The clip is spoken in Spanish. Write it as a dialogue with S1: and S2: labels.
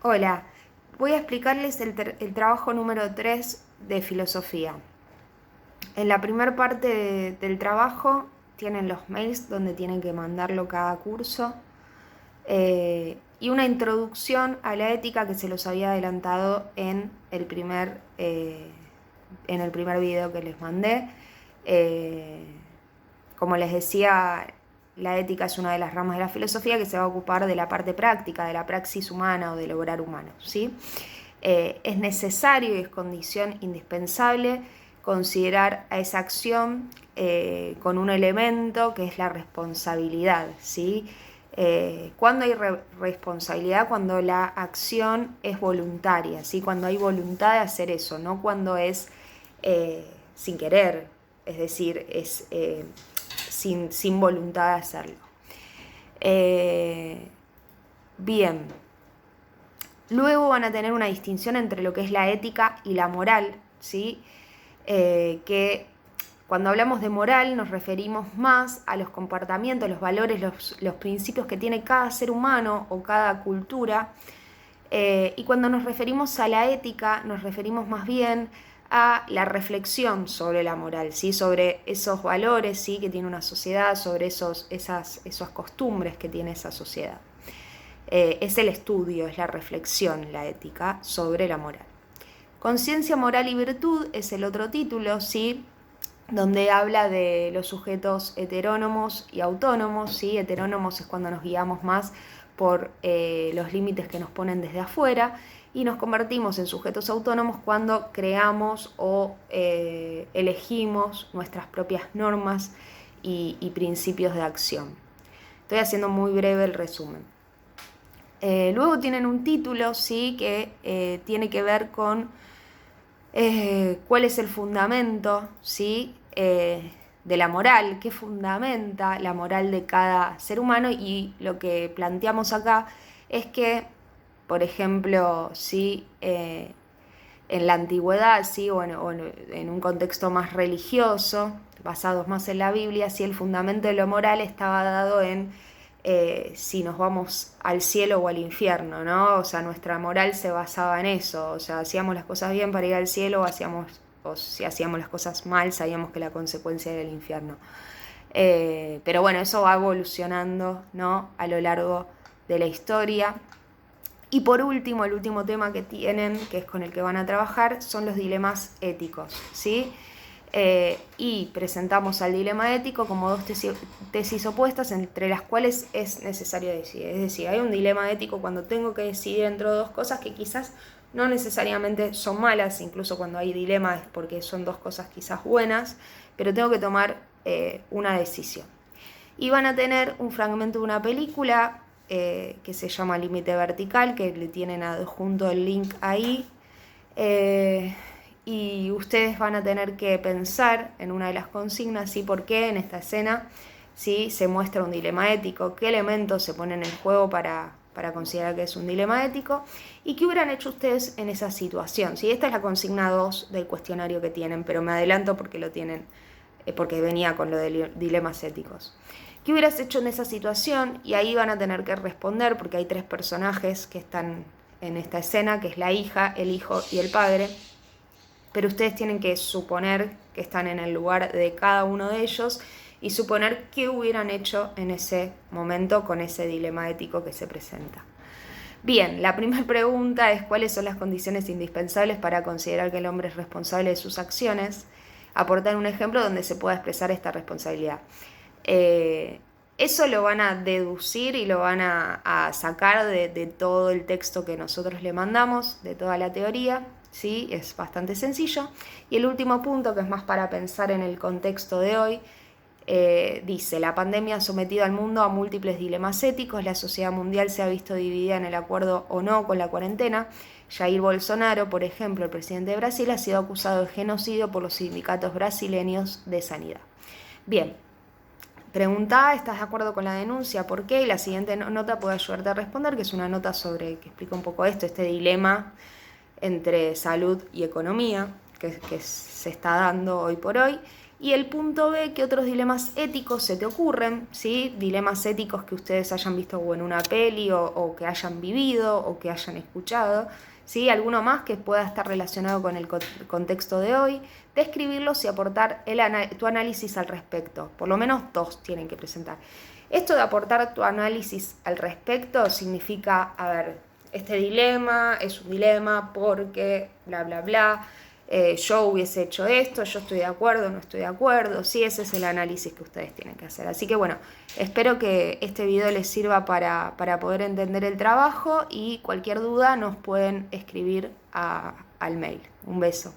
S1: Hola, voy a explicarles el trabajo número 3 de filosofía. En la primera parte del trabajo tienen los mails donde tienen que mandarlo cada curso y una introducción a la ética que se los había adelantado en el primer video que les mandé. Eh, Como les decía, la ética es una de las ramas de la filosofía que se va a ocupar de la parte práctica, de la praxis humana o del obrar humano, ¿sí? Es necesario y es condición indispensable considerar a esa acción con un elemento que es la responsabilidad, ¿sí? ¿Cuándo hay responsabilidad? Cuando la acción es voluntaria, ¿sí? Cuando hay voluntad de hacer eso, no cuando es sin querer, es decir, es sin voluntad de hacerlo. Bien. Luego van a tener una distinción entre lo que es la ética y la moral, ¿sí? Que cuando hablamos de moral nos referimos más a los comportamientos, los valores, los principios que tiene cada ser humano o cada cultura. Y cuando nos referimos a la ética, nos referimos más bien a la reflexión sobre la moral, ¿sí? Sobre esos valores, ¿sí? Que tiene una sociedad, sobre esas costumbres que tiene esa sociedad. Es el estudio, es la reflexión, la ética sobre la moral. Conciencia, moral y virtud es el otro título, ¿sí? Donde habla de los sujetos heterónomos y autónomos, ¿sí? Heterónomos es cuando nos guiamos más por los límites que nos ponen desde afuera y nos convertimos en sujetos autónomos cuando creamos o elegimos nuestras propias normas y principios de acción. Estoy haciendo muy breve el resumen. Luego tienen un título, ¿sí? Que tiene que ver con cuál es el fundamento, ¿sí? De la moral, qué fundamenta la moral de cada ser humano, y lo que planteamos acá es que, por ejemplo, ¿sí? En la antigüedad, ¿sí? o en un contexto más religioso, basados más en la Biblia, ¿sí? El fundamento de lo moral estaba dado en si nos vamos al cielo o al infierno, ¿no? O sea, nuestra moral se basaba en eso, o sea, hacíamos las cosas bien para ir al cielo o si hacíamos las cosas mal, sabíamos que la consecuencia era el infierno. Pero bueno, eso va evolucionando, ¿no? A lo largo de la historia. Y por último, el último tema que tienen, que es con el que van a trabajar, son los dilemas éticos, ¿sí? Y presentamos al dilema ético como dos tesis opuestas entre las cuales es necesario decidir. Es decir, hay un dilema ético cuando tengo que decidir entre dos cosas que quizás no necesariamente son malas, incluso cuando hay dilema es porque son dos cosas quizás buenas, pero tengo que tomar una decisión. Y van a tener un fragmento de una película que se llama Límite Vertical, que le tienen adjunto el link ahí. Y ustedes van a tener que pensar en una de las consignas, ¿sí? ¿Por qué en esta escena, ¿sí? Se muestra un dilema ético? ¿Qué elementos se ponen en juego para considerar que es un dilema ético? ¿Y qué hubieran hecho ustedes en esa situación? ¿Sí? Esta es la consigna 2 del cuestionario que tienen, pero me adelanto porque lo tienen, porque venía con lo de dilemas éticos. ¿Qué hubieras hecho en esa situación? Y ahí van a tener que responder, porque hay 3 personajes que están en esta escena, que es la hija, el hijo y el padre. Pero ustedes tienen que suponer que están en el lugar de cada uno de ellos y suponer qué hubieran hecho en ese momento con ese dilema ético que se presenta. Bien, la primera pregunta es cuáles son las condiciones indispensables para considerar que el hombre es responsable de sus acciones. Aportar un ejemplo donde se pueda expresar esta responsabilidad. Eso lo van a deducir y lo van a sacar de todo el texto que nosotros le mandamos, de toda la teoría, ¿sí? Es bastante sencillo. Y el último punto, que es más para pensar en el contexto de hoy, dice: la pandemia ha sometido al mundo a múltiples dilemas éticos, la sociedad mundial se ha visto dividida en el acuerdo o no con la cuarentena. Jair Bolsonaro, por ejemplo, el presidente de Brasil, ha sido acusado de genocidio por los sindicatos brasileños de sanidad. Bien, pregunta, ¿estás de acuerdo con la denuncia? ¿Por qué? Y la siguiente nota puede ayudarte a responder, que es una nota que explica un poco este dilema entre salud y economía que se está dando hoy por hoy. Y el punto B, ¿qué otros dilemas éticos se te ocurren? ¿Sí? Dilemas éticos que ustedes hayan visto o en una peli o que hayan vivido o que hayan escuchado. ¿Sí? Alguno más que pueda estar relacionado con el contexto de hoy. Describirlos y aportar tu análisis al respecto. Por lo menos 2 tienen que presentar. Esto de aportar tu análisis al respecto significa, a ver, este dilema es un dilema porque bla, bla, bla. Yo hubiese hecho esto, yo estoy de acuerdo, no estoy de acuerdo. Sí, ese es el análisis que ustedes tienen que hacer. Así que bueno, espero que este video les sirva para poder entender el trabajo y cualquier duda nos pueden escribir al mail. Un beso.